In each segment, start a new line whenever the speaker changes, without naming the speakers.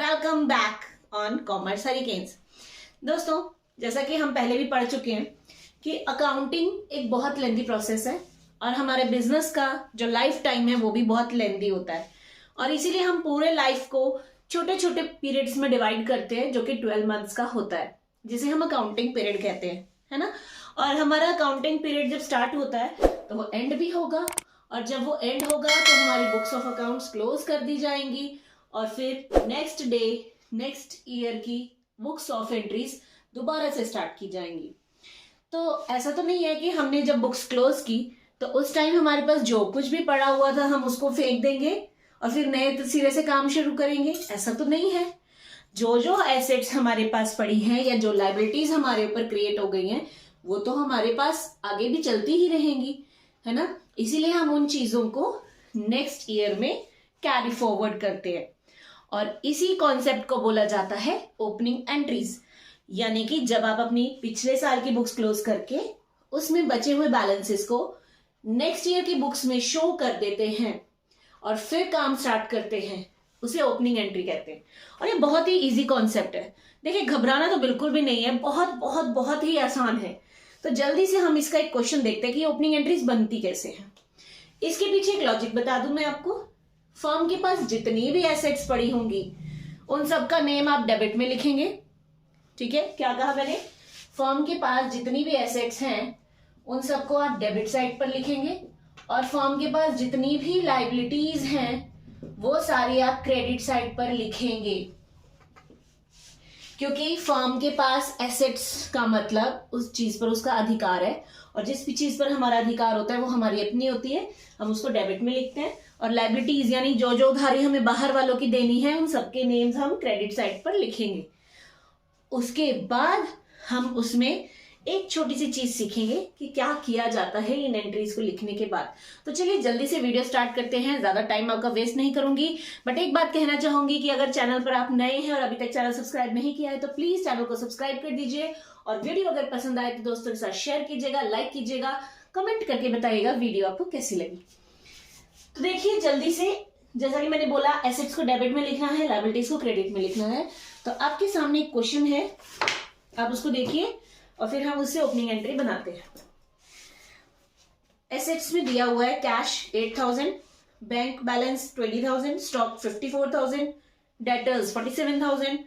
Welcome back on commerce hurricanes. दोस्तों, जैसा कि हम पहले भी पढ़ चुके हैं कि अकाउंटिंग एक बहुत लेंदी प्रोसेस है और हमारे बिजनेस का जो लाइफ टाइम है वो भी बहुत लेंदी होता है और इसीलिए हम पूरे लाइफ को छोटे छोटे पीरियड्स में डिवाइड करते हैं जो कि 12 मंथ्स का होता है, जिसे हम अकाउंटिंग पीरियड कहते हैं, है ना। और हमारा अकाउंटिंग पीरियड जब स्टार्ट होता है तो वो एंड भी होगा और जब वो एंड होगा तो हमारी बुक्स ऑफ अकाउंट्स क्लोज कर दी जाएंगी और फिर नेक्स्ट डे नेक्स्ट ईयर की बुक्स ऑफ एंट्रीज दोबारा से स्टार्ट की जाएंगी। तो ऐसा तो नहीं है कि हमने जब बुक्स क्लोज की तो उस टाइम हमारे पास जो कुछ भी पड़ा हुआ था हम उसको फेंक देंगे और फिर नए सिरे से काम शुरू करेंगे, ऐसा तो नहीं है। जो जो एसेट्स हमारे पास पड़ी हैं या जो लाइबिलिटीज हमारे ऊपर क्रिएट हो गई हैं वो तो हमारे पास आगे भी चलती ही रहेंगी, है ना। इसीलिए हम उन चीजों को नेक्स्ट ईयर में कैरी फॉरवर्ड करते हैं और इसी कॉन्सेप्ट को बोला जाता है ओपनिंग एंट्रीज। यानी कि जब आप अपनी पिछले साल की बुक्स क्लोज करके उसमें बचे हुए बैलेंसेस को नेक्स्ट ईयर की बुक्स में शो कर देते हैं और फिर काम स्टार्ट करते हैं, उसे ओपनिंग एंट्री कहते हैं। और ये बहुत ही इजी कॉन्सेप्ट है। देखिए, घबराना तो बिल्कुल भी नहीं है, बहुत बहुत बहुत ही आसान है। तो जल्दी से हम इसका एक क्वेश्चन देखते हैं कि ओपनिंग एंट्रीज बनती कैसे हैं। इसके पीछे एक लॉजिक बता दूं मैं आपको। फर्म के पास जितनी भी एसेट्स पड़ी होंगी उन सब का नेम आप डेबिट में लिखेंगे। ठीक है, क्या कहा मैंने? फर्म के पास जितनी भी एसेट्स हैं उन सबको आप डेबिट साइड पर लिखेंगे और फर्म के पास जितनी भी लाइबिलिटीज हैं वो सारी आप क्रेडिट साइड पर लिखेंगे, क्योंकि फर्म के पास एसेट्स का मतलब उस चीज पर उसका अधिकार है और जिस भी चीज पर हमारा अधिकार होता है वो हमारी अपनी होती है, हम उसको डेबिट में लिखते हैं। और लाइबिलिटीज यानी जो जो उधारी हमें बाहर वालों की देनी है उन सबके नेम्स हम क्रेडिट साइड पर लिखेंगे। उसके बाद हम उसमें एक छोटी सी चीज सीखेंगे कि क्या किया जाता है इन एंट्रीज को लिखने के बाद। तो चलिए जल्दी से वीडियो स्टार्ट करते हैं, ज्यादा टाइम आपका वेस्ट नहीं करूंगी। बट एक बात कहना चाहूंगी कि अगर चैनल पर आप नए हैं और अभी तक चैनल सब्सक्राइब नहीं किया है तो प्लीज चैनल को सब्सक्राइब कर दीजिए और वीडियो अगर पसंद आए तो दोस्तों के साथ शेयर कीजिएगा, लाइक कीजिएगा, कमेंट करके बताइएगा वीडियो आपको कैसी लगी। तो देखिए जल्दी से, जैसा कि मैंने बोला एसेट्स को डेबिट में लिखना है, लायबिलिटीज को क्रेडिट में लिखना है। तो आपके सामने एक क्वेश्चन है, आप उसको देखिए और फिर हम उससे ओपनिंग एंट्री बनाते हैं। एसेट्स में दिया हुआ है cash 8000, bank balance 20000, stock 54000, debtors 47000।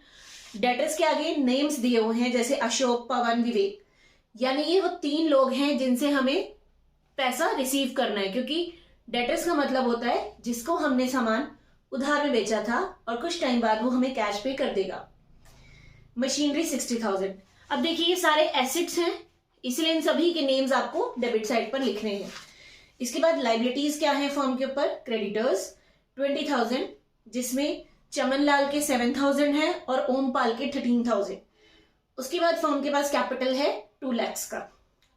Debtors के आगे नेम्स दिए हुए हैं जैसे अशोक, पवन, विवेक, यानी ये वो 3 लोग हैं जिनसे हमें पैसा रिसीव करना है, क्योंकि डेटर्स का मतलब होता है जिसको हमने सामान उधार में बेचा था और कुछ टाइम बाद वो हमें कैश पे कर देगा। मशीनरी 60000। अब देखिए ये सारे एसेट्स हैं, इसलिए इन सभी के नेम्स आपको डेबिट साइड पर लिखने हैं। इसके बाद लाइबिलिटीज क्या है फर्म के ऊपर? क्रेडिटर्स 20000, जिसमें चमन लाल के 7000 है और ओमपाल के 13000। उसके बाद फर्म के पास कैपिटल है 2 लाख का।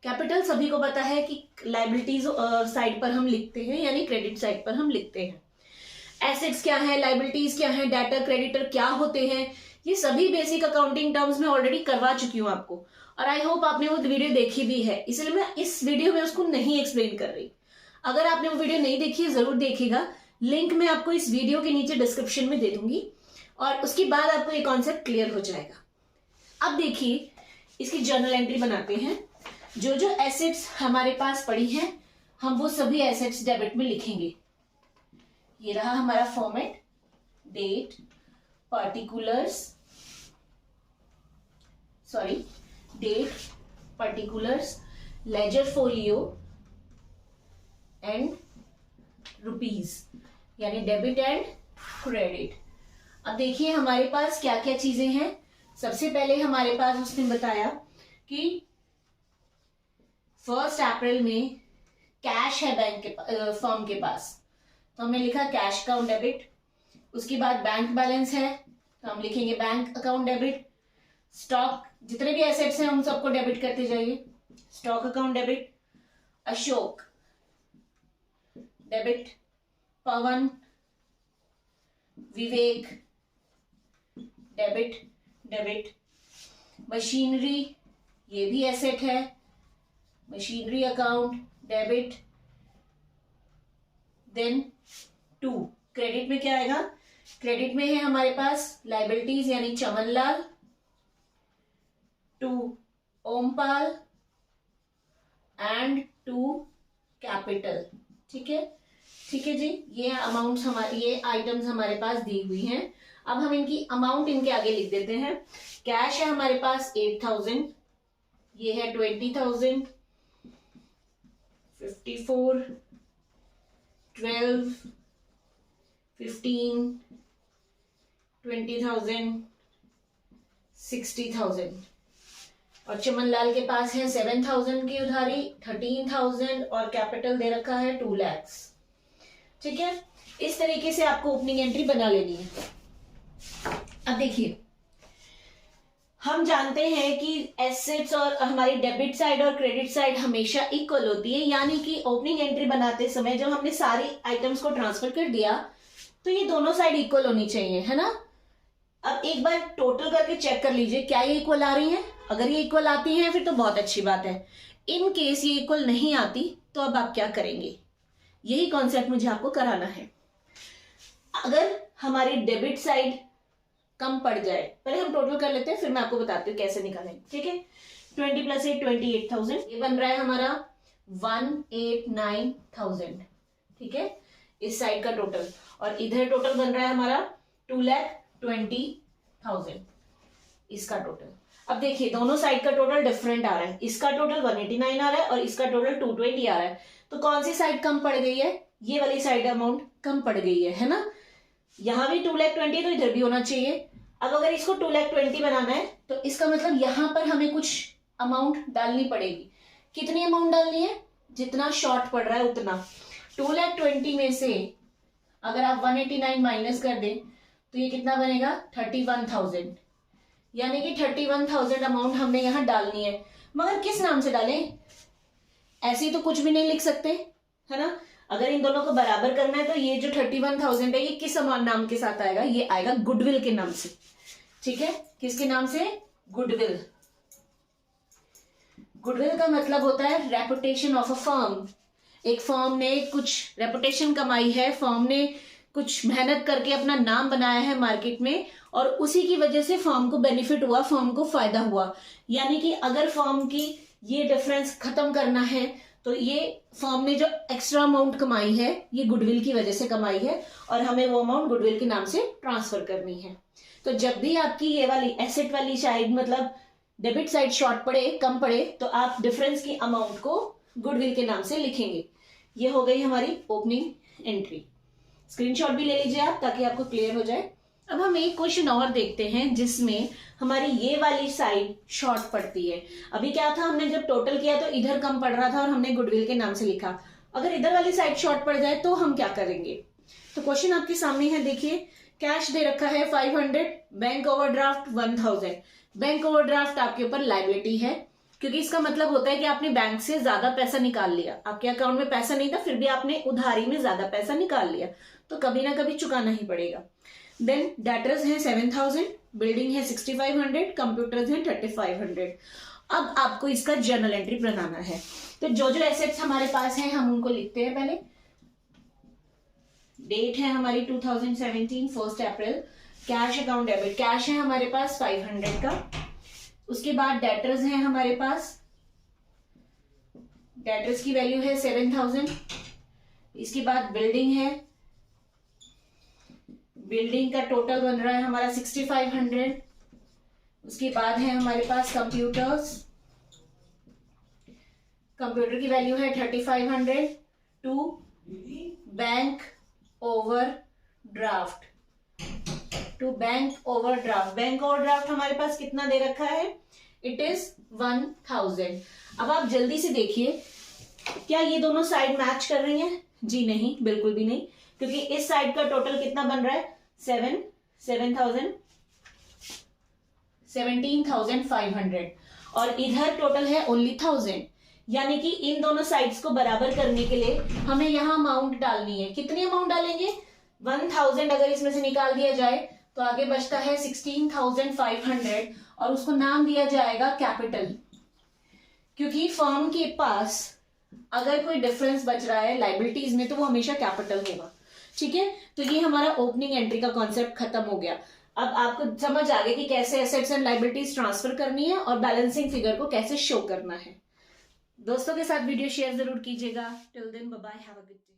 कैपिटल सभी को पता है कि लाइबिलिटीज साइड पर हम लिखते हैं, यानी क्रेडिट साइड पर हम लिखते हैं। एसेट्स क्या है, लाइबिलिटीज क्या है, डेटर क्रेडिटर क्या होते हैं, ये सभी बेसिक अकाउंटिंग टर्म्स में ऑलरेडी करवा चुकी हूं आपको और आई होप आपने वो वीडियो देखी भी है, इसलिए मैं इस वीडियो में उसको नहीं एक्सप्लेन कर रही। अगर आपने वो वीडियो नहीं देखी है जरूर देखिएगा, लिंक मैं आपको इस वीडियो के नीचे डिस्क्रिप्शन में दे दूंगी और उसके बाद आपको ये कॉन्सेप्ट क्लियर हो जाएगा। अब देखिए इसकी जर्नल एंट्री बनाते हैं। जो जो एसेट्स हमारे पास पड़ी हैं हम वो सभी एसेट्स डेबिट में लिखेंगे। ये रहा हमारा format, date, particulars, ledger folio and rupees, यानी डेबिट एंड क्रेडिट। अब देखिए हमारे पास क्या क्या चीजें हैं। सबसे पहले हमारे पास उसने बताया कि 1 अप्रैल में कैश है बैंक के फर्म के पास, तो हमने लिखा कैश अकाउंट डेबिट। उसके बाद बैंक बैलेंस है तो हम लिखेंगे बैंक अकाउंट डेबिट। स्टॉक, जितने भी एसेट्स हैं उन सबको डेबिट करते जाइए, stock account debit. Ashok debit, Pawan, Vivek debit. Machinery, ये भी एसेट है, machinery account debit. Then 2 credit में क्या आएगा? क्रेडिट में है हमारे पास लाइबिलिटीज यानी Chamanlal, to Ompal and to capital. ठीक है, ठीक है जी। ये अमाउंट्स हमारे, ये आइटम्स हमारे पास दी हुई हैं। अब हम इनकी अमाउंट इनके आगे लिख देते हैं। कैश है हमारे पास 8,000, ये है 20,000, 54, 12, 15, 20,000, 60,000। और चमनलाल के पास है 7,000 की उधारी, 13,000 और कैपिटल दे रखा है 2 लाख। ठीक है, इस तरीके से आपको ओपनिंग एंट्री बना लेनी है। अब देखिए, हम जानते हैं कि एसेट्स और हमारी डेबिट साइड और क्रेडिट साइड हमेशा इक्वल होती है, यानी कि ओपनिंग एंट्री बनाते समय जब हमने सारी आइटम्स को ट्रांसफर कर दिया तो ये दोनों साइड इक्वल होनी चाहिए, है ना। अब एक बार टोटल करके चेक कर लीजिए क्या ये इक्वल आ रही है। अगर ये इक्वल आती है फिर तो बहुत अच्छी बात है। इन केस ये इक्वल नहीं आती तो अब आप क्या करेंगे, यही कॉन्सेप्ट मुझे आपको कराना है। अगर हमारी डेबिट साइड कम पड़ जाए, पहले हम टोटल कर लेते हैं फिर मैं आपको बताती हूँ कैसे निकालें। ठीक है, 20 + 8 28,000, ये बन रहा है हमारा 189,000। ठीक है, इस साइड का टोटल, और इधर टोटल बन रहा है हमारा 2,20,000 इसका टोटल। अब देखिए दोनों साइड का टोटल डिफरेंट आ रहा है, इसका टोटल 189 आ रहा है और इसका टोटल 220 आ रहा है। तो कौन सी साइड कम पड़ गई है, ये वाली साइड अमाउंट कम पड़ गई है ना। यहां भी 2,20,000 तो इधर भी होना चाहिए। अब अगर इसको 2,20,000 बनाना है तो इसका मतलब यहां पर हमें कुछ अमाउंट डालनी पड़ेगी। कितनी अमाउंट डालनी है, जितना शॉर्ट पड़ रहा है उतना। 2,20,000 में से अगर आप 189 माइनस कर दें तो ये कितना बनेगा 31,000, यानी कि 31,000 अमाउंट हमने यहां डालनी है। मगर किस नाम से डालें, ऐसे ही तो कुछ भी नहीं लिख सकते, है ना। अगर इन दोनों को बराबर करना है तो ये जो 31,000 है ये किस नाम के साथ आएगा, ये आएगा गुडविल के नाम से। ठीक है, किसके नाम से, गुडविल। गुडविल का मतलब होता है रेपुटेशन ऑफ अ फर्म। एक फर्म ने कुछ रेपुटेशन कमाई है, फर्म ने कुछ मेहनत करके अपना नाम बनाया है मार्केट में और उसी की वजह से फर्म को बेनिफिट हुआ, फर्म को फायदा हुआ। यानी कि अगर फर्म की ये डिफरेंस खत्म करना है तो ये फर्म ने जो एक्स्ट्रा अमाउंट कमाई है ये गुडविल की वजह से कमाई है और हमें वो अमाउंट गुडविल के नाम से ट्रांसफर करनी है। तो जब भी आपकी ये वाली एसेट वाली साइड मतलब डेबिट साइड शॉर्ट पड़े, कम पड़े, तो आप डिफरेंस की अमाउंट को गुडविल के नाम से लिखेंगे। ये हो गई हमारी ओपनिंग एंट्री। स्क्रीनशॉट भी ले लीजिए आप ताकि आपको क्लियर हो जाए। अब हम एक क्वेश्चन और देखते हैं जिसमें हमारी ये वाली साइड शॉर्ट पड़ती है। अभी क्या था, हमने जब टोटल किया तो इधर कम पड़ रहा था और हमने गुडविल के नाम से लिखा। अगर इधर वाली साइड शॉर्ट पड़ जाए तो हम क्या करेंगे। तो क्वेश्चन आपके सामने है, देखिए कैश दे रखा है 500, बैंक ओवरड्राफ्ट 1,000। बैंक ओवरड्राफ्ट आपके ऊपर लाइबिलिटी है क्योंकि इसका मतलब होता है कि आपने बैंक से ज्यादा पैसा निकाल लिया। आपके अकाउंट में पैसा नहीं था फिर भी आपने उधारी में ज्यादा पैसा निकाल लिया, तो कभी ना कभी चुकाना ही पड़ेगा। देन डेटर्स है 7,000, बिल्डिंग है 6,500, कंप्यूटर्स है 3,500। अब आपको इसका जर्नल एंट्री बनाना है। तो जो जो एसेट्स हमारे पास हैं हम उनको लिखते हैं। पहले डेट है हमारी 2017 1 अप्रैल। कैश अकाउंट डेबिट, कैश है हमारे पास 500 का। उसके बाद डेटर्स हैं हमारे पास, डेटर्स की वैल्यू है 7,000। इसके बाद बिल्डिंग है, बिल्डिंग का टोटल बन रहा है हमारा 6,500। उसके बाद है हमारे पास कंप्यूटर्स, कंप्यूटर की वैल्यू है 3,500। To bank overdraft, to bank overdraft, bank overdraft हमारे पास कितना दे रखा है, इट इज 1,000। अब आप जल्दी से देखिए क्या ये दोनों साइड मैच कर रही हैं, जी नहीं, बिल्कुल भी नहीं, क्योंकि इस साइड का टोटल कितना बन रहा है 17,500 और इधर टोटल है ओनली 1,000। यानी कि इन दोनों साइड्स को बराबर करने के लिए हमें यहां अमाउंट डालनी है। कितनी अमाउंट डालेंगे, 1,000 अगर इसमें से निकाल दिया जाए तो आगे बचता है 16,500 और उसको नाम दिया जाएगा कैपिटल। क्योंकि फर्म के पास अगर कोई डिफरेंस बच रहा है लाइबिलिटीज में तो वो हमेशा कैपिटल होगा। ठीक है, तो ये हमारा ओपनिंग एंट्री का कॉन्सेप्ट खत्म हो गया। अब आपको समझ आ गया कि कैसे एसेट्स एंड लायबिलिटीज ट्रांसफर करनी है और बैलेंसिंग फिगर को कैसे शो करना है। दोस्तों के साथ वीडियो शेयर जरूर कीजिएगा। Till then bye bye, have a good day.